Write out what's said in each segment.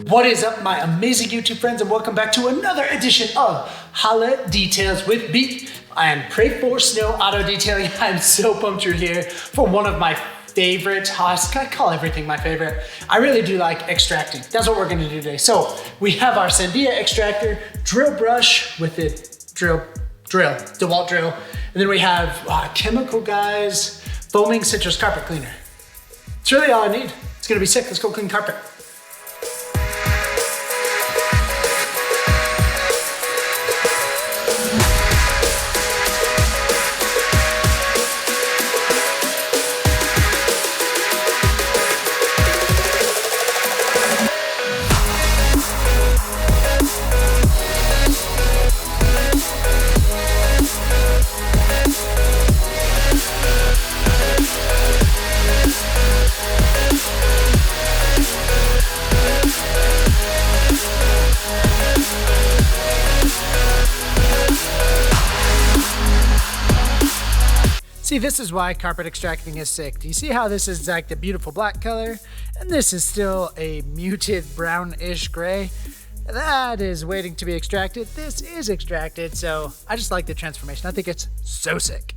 What is up, my amazing YouTube friends, and welcome back to another edition of Holi-Details with me. I am Pray for Snow Auto Detailing. I'm so pumped you're here for one of my favorite, I call everything my favorite. I really do like extracting. That's what we're gonna do today. So we have our Sandia extractor, drill brush with it, DeWalt drill. And then we have chemical guys, foaming citrus carpet cleaner. It's really all I need. It's gonna be sick. Let's go clean carpet. See, this is why carpet extracting is sick. Do you see how this is like the beautiful black color? And this is still a muted brownish gray. That is waiting to be extracted. This is extracted, so I just like the transformation. I think it's so sick.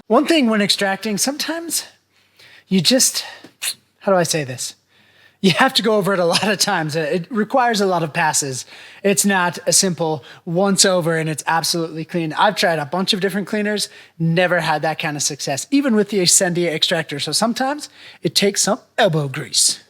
One thing when extracting, sometimes you just, how do I say this? You have to go over it a lot of times. It requires a lot of passes. It's not a simple once over and it's absolutely clean. I've tried a bunch of different cleaners, never had that kind of success, even with the Sandia extractor. So sometimes it takes some elbow grease.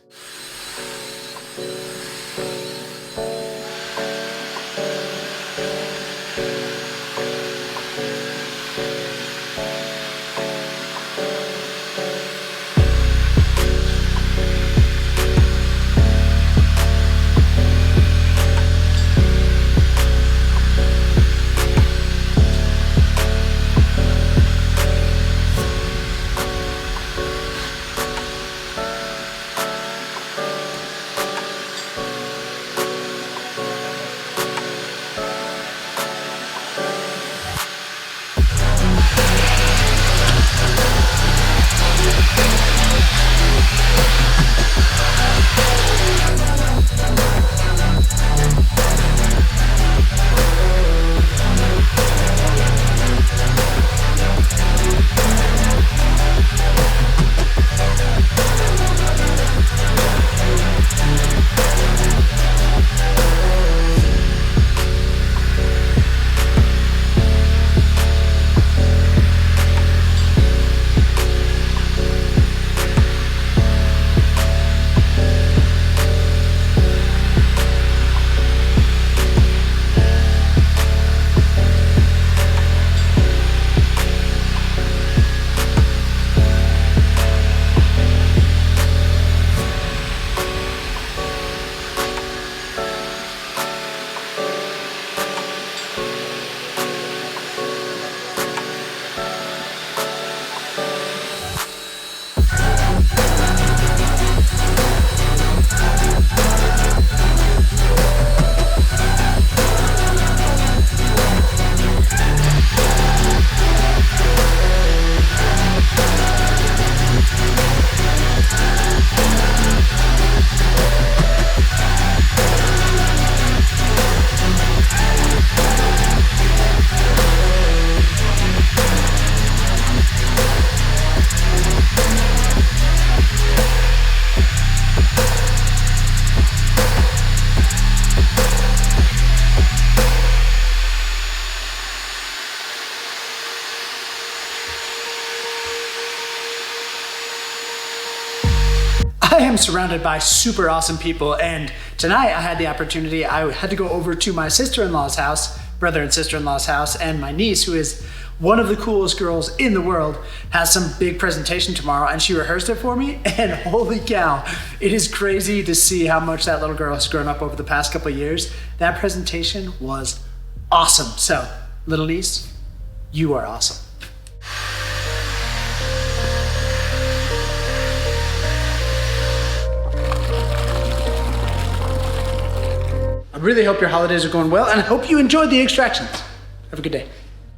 surrounded by super awesome people, and tonight I had the opportunity, I had to go over to my sister-in-law's house, brother and sister-in-law's house, and my niece, who is one of the coolest girls in the world, has some big presentation tomorrow, and she rehearsed it for me, and holy cow, it is crazy to see how much that little girl has grown up over the past couple of years. That presentation was awesome. So, little niece, you are awesome. I really hope your holidays are going well, and I hope you enjoyed the extractions. Have a good day.